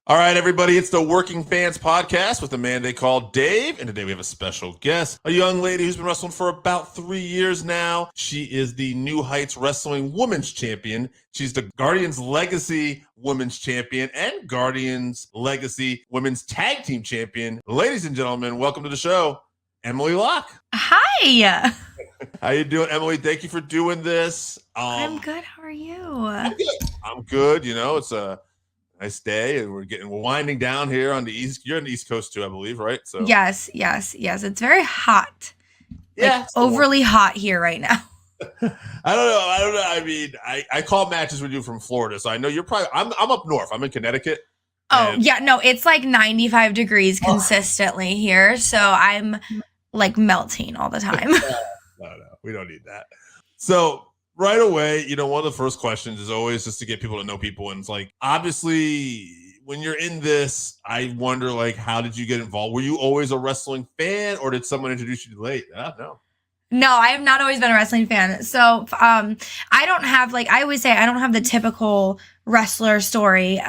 All right, everybody, it's the Working Fans Podcast with a man they call Dave. And today we have a special guest, a young lady who's been wrestling for about 3 years now. She is the New Heights Wrestling Women's Champion. She's the Guardians Legacy Women's Champion and Guardians Legacy Women's Tag Team Champion. Ladies and gentlemen, welcome to the show, Emily Locke. Hi. How you doing, Emily? Thank you for doing this. I'm good. How are you? I'm good. You know, it's a nice day, and we're winding down here on the East. You're on the East Coast too, I believe, right? So Yes. It's very hot. Yeah, like, overly hot here right now. I don't know. I mean, I call matches with you from Florida, so I know you're probably. I'm up north. I'm in Connecticut. Oh yeah, no, it's like 95 degrees consistently here, so I'm like melting all the time. No, we don't need that. So right away, you know, one of the first questions is always just to get people to know people. And it's like, obviously, when you're in this, I wonder, like, how did you get involved? Were you always a wrestling fan, or did someone introduce you late? I don't know. No, I have not always been a wrestling fan. So I don't have, like, I always say I don't have the typical wrestler story.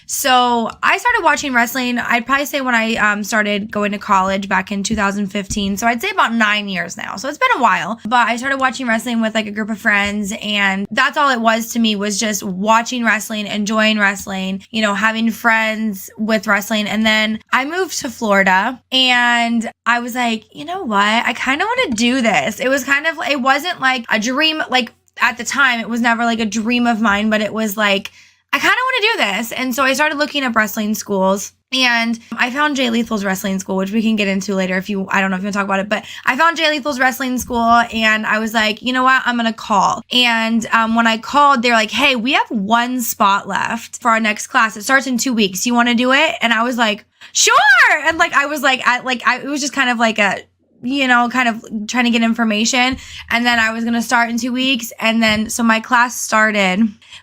So I started watching wrestling, I'd probably say when I started going to college back in 2015. So I'd say about 9 years now. So it's been a while. But I started watching wrestling with like a group of friends, and that's all it was to me, was just watching wrestling, enjoying wrestling, you know, having friends with wrestling. And then I moved to Florida, and I was like, you know what? I kind of want to do this. It was kind of, it wasn't like a dream, like, at the time, it was never like a dream of mine, but it was like, I kind of want to do this. And so I started looking up wrestling schools, and I found Jay Lethal's wrestling school, which we can get into later I don't know if you want to talk about it, but I found Jay Lethal's wrestling school, and I was like, you know what? I'm going to call. And when I called, they're like, hey, we have one spot left for our next class. It starts in 2 weeks. You want to do it? And I was like, sure. And like, I was like, it was just kind of like a, you know, kind of trying to get information. And then I was going to start in 2 weeks. And then, so my class started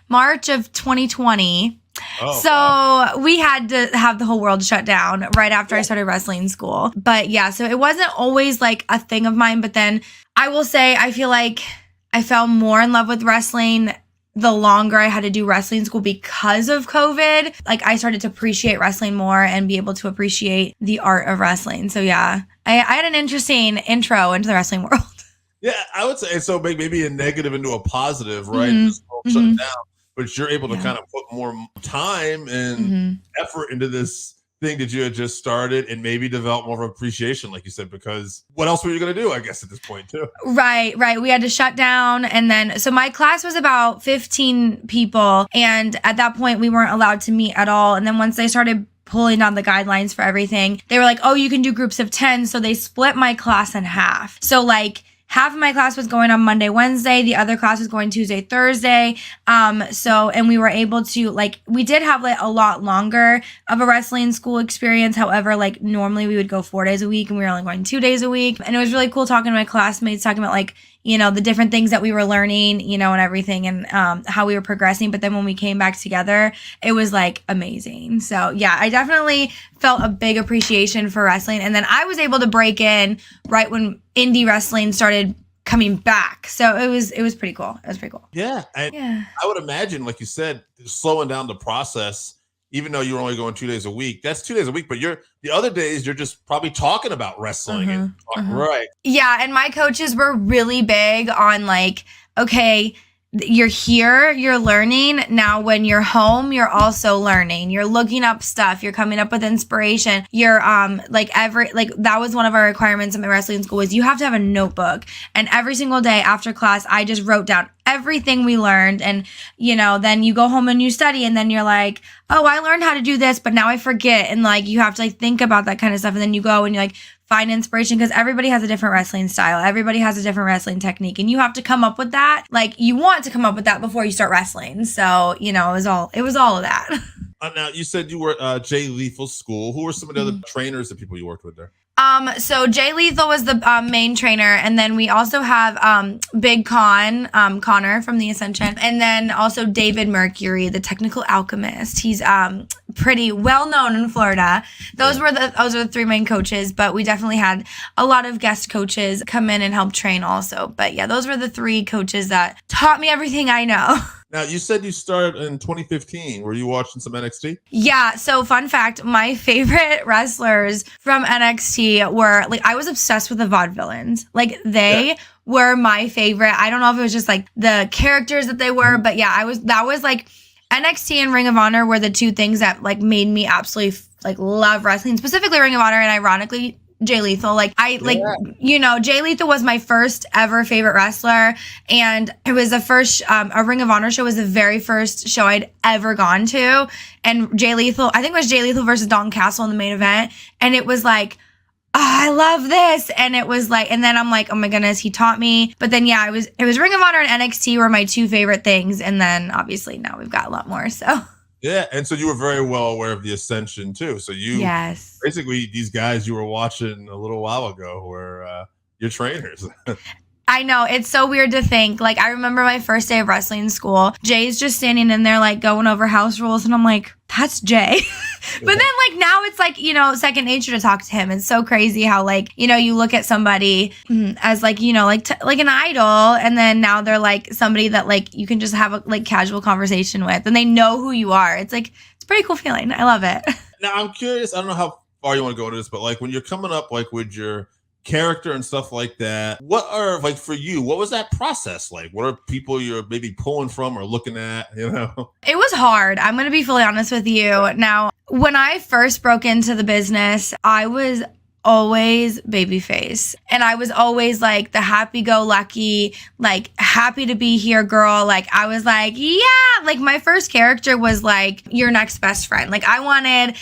March of 2020. Oh, so wow. We had to have the whole world shut down right after I started wrestling school. But yeah, so it wasn't always like a thing of mine. But then I will say, I feel like I fell more in love with wrestling the longer I had to do wrestling school because of COVID. Like, I started to appreciate wrestling more and be able to appreciate the art of wrestling. So yeah, I had an interesting intro into the wrestling world. Yeah, I would say so. Maybe a negative into a positive, right? Mm-hmm. Just shut it down, but you're able to kind of put more time and effort into this thing that you had just started, and maybe develop more of appreciation, like you said, because what else were you going to do, I guess, at this point too? Right. We had to shut down. And then, so my class was about 15 people. And at that point, we weren't allowed to meet at all. And then once they started pulling down the guidelines for everything, they were like, oh, you can do groups of 10. So they split my class in half. So like, half of my class was going on Monday, Wednesday. The other class was going Tuesday, Thursday. And we were able to, like, we did have like a lot longer of a wrestling school experience. However, like, normally we would go 4 days a week, and we were only going 2 days a week. And it was really cool talking to my classmates, talking about, like, you know, the different things that we were learning, you know, and everything, and how we were progressing. But then when we came back together, it was like amazing. So yeah, I definitely felt a big appreciation for wrestling. And then I was able to break in right when indie wrestling started coming back. So it was pretty cool. It was pretty cool. Yeah. I would imagine, like you said, slowing down the process, even though you're only going 2 days a week, that's 2 days a week, but the other days you're just probably talking about wrestling and talking, right? Yeah. And my coaches were really big on like, okay, you're here, you're learning. Now, when you're home, you're also learning. You're looking up stuff. You're coming up with inspiration. You're that was one of our requirements in my wrestling school, is you have to have a notebook. And every single day after class, I just wrote down everything we learned. And, you know, then you go home and you study, and then you're like, oh, I learned how to do this, but now I forget. And like, you have to like think about that kind of stuff. And then you go and you like find inspiration, because everybody has a different wrestling style. Everybody has a different wrestling technique, and you have to come up with that. Like, you want to come up with that before you start wrestling. So, you know, it was all of that. Now, you said you were at Jay Lethal's school. Who were some of the other trainers and people you worked with there? So Jay Lethal was the main trainer, and then we also have Big Connor from the Ascension, and then also David Mercury, the technical alchemist. He's pretty well known in Florida. Those were the three main coaches, but we definitely had a lot of guest coaches come in and help train also. But yeah, those were the three coaches that taught me everything I know. Now, you said you started in 2015. Were you watching some NXT? Yeah. So fun fact, my favorite wrestlers from NXT were like, I was obsessed with the vaudevillains. Like they were my favorite. I don't know if it was just like the characters that they were, but yeah, that was like NXT and Ring of Honor were the two things that like made me absolutely like love wrestling, specifically Ring of Honor. And ironically, Jay Lethal. Jay Lethal was my first ever favorite wrestler. And it was the first, a Ring of Honor show was the very first show I'd ever gone to. And Jay Lethal, I think it was Jay Lethal versus Dalton Castle in the main event. And it was like, oh, I love this. And it was like, and then I'm like, oh my goodness, he taught me. But then, yeah, it was Ring of Honor and NXT were my two favorite things. And then obviously now we've got a lot more. So. Yeah, and so you were very well aware of the Ascension too. So you basically these guys you were watching a little while ago were your trainers. I know. It's so weird to think. Like, I remember my first day of wrestling school. Jay's just standing in there, like, going over house rules. And I'm like, that's Jay. But then, like, now it's like, second nature to talk to him. It's so crazy how, like, you look at somebody as, like, like an idol. And then now they're, like, somebody that, like, you can just have a, like, casual conversation with. And they know who you are. It's, like, it's a pretty cool feeling. I love it. Now, I'm curious. I don't know how far you want to go into this, but, like, when you're coming up, like, with your character and stuff like that, what are, like, for you, what was that process like? What are people you're maybe pulling from or looking at, It was hard. I'm going to be fully honest with you. Now, when I first broke into the business, I was always babyface. And I was always like the happy-go-lucky, like happy to be here girl. Like I was like, yeah, like my first character was like your next best friend. Like I want to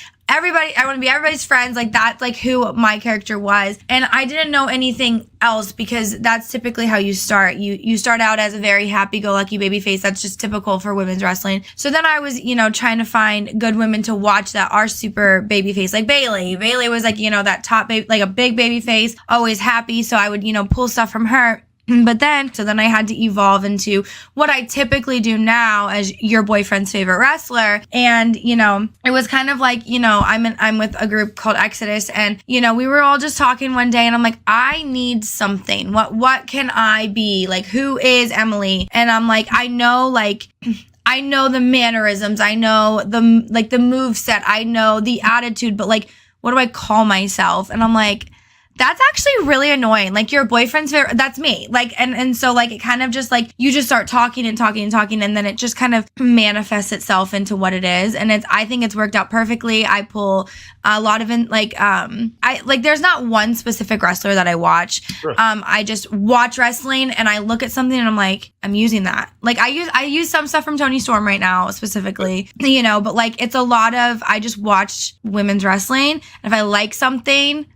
be everybody's friends. Like that's like who my character was. And I didn't know anything else because that's typically how you start. You start out as a very happy-go-lucky babyface. That's just typical for women's wrestling. So then I was, trying to find good women to watch that are super babyface. Like Bayley. Bayley was like, that top baby, like a big babyface, always happy. So I would, pull stuff from her. But then I had to evolve into what I typically do now as your boyfriend's favorite wrestler. And, it was kind of like, I'm with a group called Exodus and, we were all just talking one day and I'm like, I need something. What can I be? Like, who is Emily? And I'm like, I know the mannerisms. I know the moveset. I know the attitude, but like, what do I call myself? And I'm like, that's actually really annoying. Like your boyfriend's favorite, that's me. Like, and so like, it kind of just like, you just start talking and talking and talking. And then it just kind of manifests itself into what it is. And I think it's worked out perfectly. I pull a lot of there's not one specific wrestler that I watch. Sure. I just watch wrestling and I look at something and I'm like, I'm using that. Like I use some stuff from Toni Storm right now specifically, but like, it's a lot of, I just watch women's wrestling. And if I like something,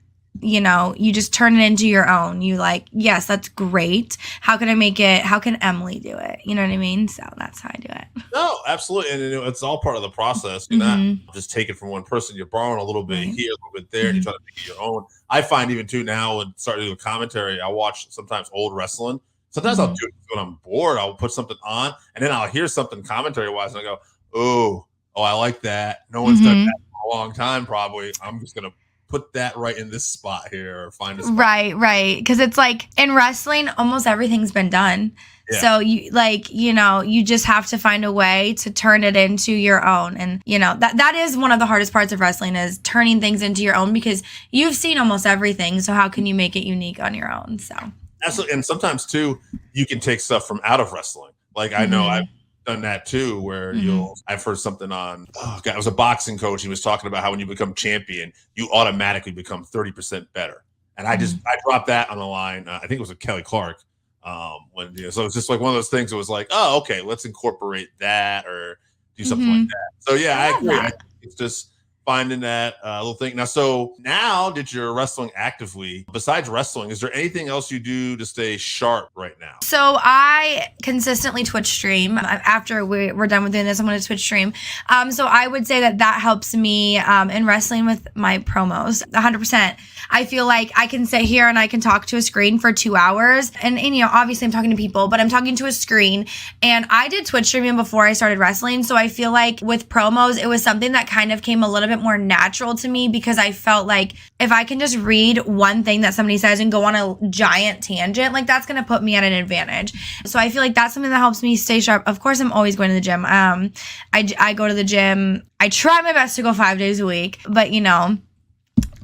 you just turn it into your own. You like, yes, that's great. How can I make it? How can Emily do it? You know what I mean? So that's how I do it. No, absolutely. And it's all part of the process. You're not just take it from one person. You're borrowing a little bit here, a little bit there, and you try to make it your own. I find even too now when starting to do commentary, I watch sometimes old wrestling. Sometimes I'll do it when I'm bored. I'll put something on and then I'll hear something commentary wise and I go, oh, I like that. No one's done that for a long time, probably. I'm just going to put that right in this spot here or find a spot. Right. Because it's like in wrestling, almost everything's been done. Yeah. So you just have to find a way to turn it into your own. And, that is one of the hardest parts of wrestling is turning things into your own because you've seen almost everything. So how can you make it unique on your own? So absolutely. And sometimes too, you can take stuff from out of wrestling. Like I know I've done that too, where I've heard something on, it was a boxing coach. He was talking about how when you become champion, you automatically become 30% better. And I dropped that on the line. I think it was with Kelly Clark. So it's just like one of those things. It was like, oh, okay, let's incorporate that or do something like that. So yeah, I agree. I think it's just finding that little thing. Now that you're wrestling actively, besides wrestling, is there anything else you do to stay sharp right now? So I consistently Twitch stream. After we're done with doing this, I'm going to Twitch stream. So I would say that helps me in wrestling with my promos, 100%. I feel like I can sit here and I can talk to a screen for 2 hours. And obviously I'm talking to people, but I'm talking to a screen. And I did Twitch streaming before I started wrestling. So I feel like with promos, it was something that kind of came a little bit bit more natural to me because I felt like if I can just read one thing that somebody says and go on a giant tangent, like that's going to put me at an advantage. So I feel like that's something that helps me stay sharp. Of course, I'm always going to the gym. I go to the gym. I try my best to go 5 days a week, but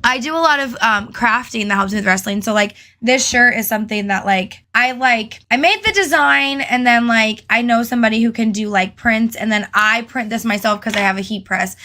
I do a lot of crafting that helps me with wrestling. So like this shirt is something that I made the design, and then I know somebody who can do like prints, and then I print this myself because I have a heat press.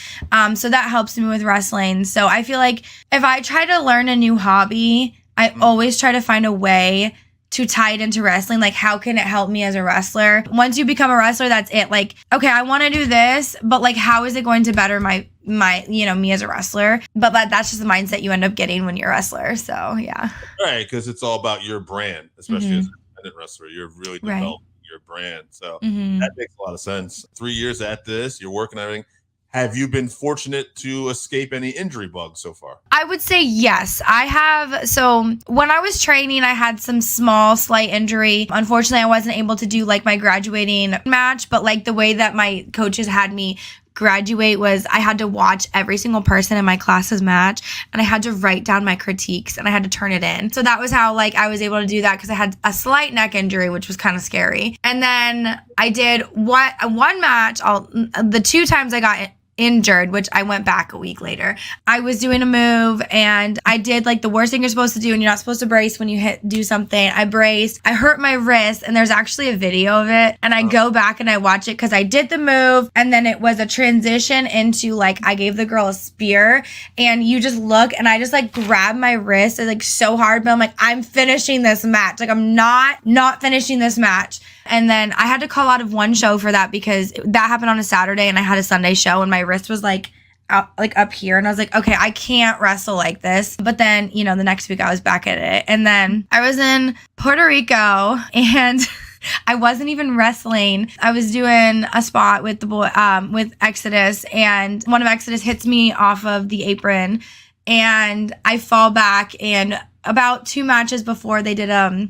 So that helps me with wrestling. So I feel like if I try to learn a new hobby, I always try to find a way to tie it into wrestling. Like, how can it help me as a wrestler? Once you become a wrestler, that's it. Like, okay, I want to do this, but like, how is it going to better my me as a wrestler? But that's just the mindset you end up getting when you're a wrestler. So yeah. Right, because it's all about your brand, especially as an independent wrestler. You're really developing your brand. So that makes a lot of sense. 3 years at this, you're working on everything. Have you been fortunate to escape any injury bugs so far? I would say yes. I have. So when I was training, I had some slight injury. Unfortunately, I wasn't able to do like my graduating match, but like the way that my coaches had me graduate was I had to watch every single person in my class's match, and I had to write down my critiques, and I had to turn it in. So that was how I was able to do that, because I had a slight neck injury, which was kind of scary. And then I did one match. The 2 times I got injured, which I went back a week later. I was doing a move, and I did like the worst thing you're supposed to do, and you're not supposed to brace when you do something. I braced, I hurt my wrist, and there's actually a video of it, and I go back and I watch it because I did the move, and then it was a transition into I gave the girl a spear, and you just look, and I just grabbed my wrist so hard, but I'm I'm finishing this match. I'm not finishing this match. And then I had to call out of one show for that because that happened on a Saturday, and I had a Sunday show, and my wrist was up here, and I was okay, I can't wrestle like this. But then, the next week I was back at it. And then I was in Puerto Rico, and I wasn't even wrestling. I was doing a spot with the boy, with Exodus, and one of Exodus hits me off of the apron, and I fall back. And about 2 matches before, they did a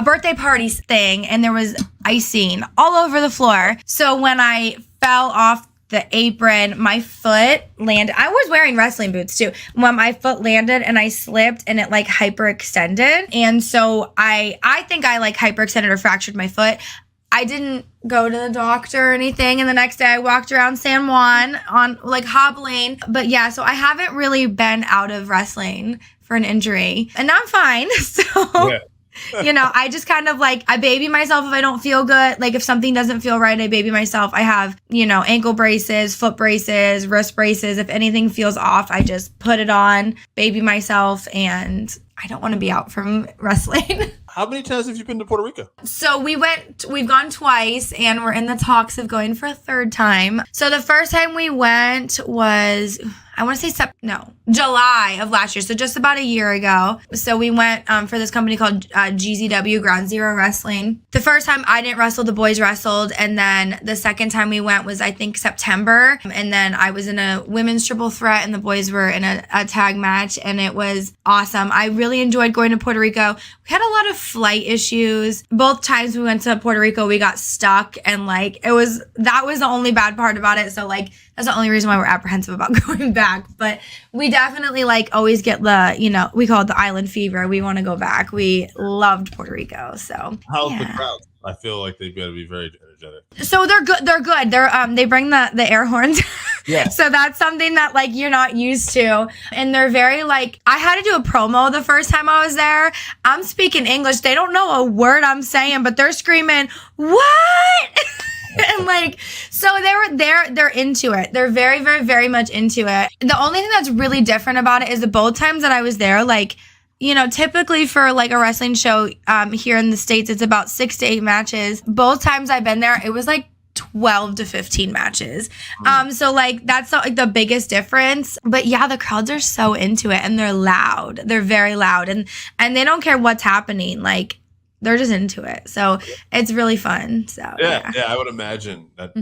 birthday party thing, and there was icing all over the floor. So when I fell off the apron, my foot landed. I was wearing wrestling boots too. When my foot landed and I slipped, and it hyperextended. And so I think I hyperextended or fractured my foot. I didn't go to the doctor or anything. And the next day I walked around San Juan on hobbling. But yeah, so I haven't really been out of wrestling for an injury, and now I'm fine. So yeah. I just kind of I baby myself if I don't feel good. If something doesn't feel right, I baby myself. I have, ankle braces, foot braces, wrist braces. If anything feels off, I just put it on, baby myself, and I don't want to be out from wrestling. How many times have you been to Puerto Rico? So we've gone twice, and we're in the talks of going for a 3rd time. So the first time we went was, I want to say July of last year. So just about a year ago. So we went for this company called GZW, Ground Zero Wrestling. The first time I didn't wrestle, the boys wrestled. And then the second time we went was, I think, September. And then I was in a women's triple threat, and the boys were in a tag match. And it was awesome. I really enjoyed going to Puerto Rico. We had a lot of flight issues. Both times we went to Puerto Rico, we got stuck. And that was the only bad part about it. So that's the only reason why we're apprehensive about going back. But we definitely always get the, we call it the island fever. We want to go back. We loved Puerto Rico. So how's the crowd? I feel like they've got to be very energetic. So they're good. They're good. They bring the air horns. Yeah. So that's something that you're not used to. And they're very I had to do a promo the first time I was there. I'm speaking English. They don't know a word I'm saying, but they're screaming, "What?" And so they're into it. They're very, very, very much into it. The only thing that's really different about it is the both times that I was there, typically for a wrestling show here in the States, it's about 6 to 8 matches. Both times I've been there, it was 12 to 15 matches. So that's not the biggest difference. But yeah, the crowds are so into it, and they're loud. They're very loud, and they don't care what's happening. They're just into it. So it's really fun. So yeah, I would imagine that's a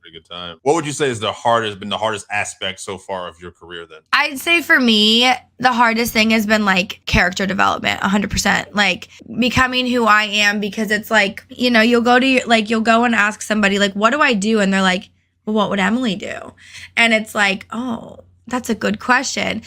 pretty good time. What would you say is the hardest aspect so far of your career then? I'd say for me, the hardest thing has been character development, 100%. Becoming who I am, because it's you'll go to you'll go and ask somebody what do I do? And they're well, what would Emily do? And it's oh, That's a good question.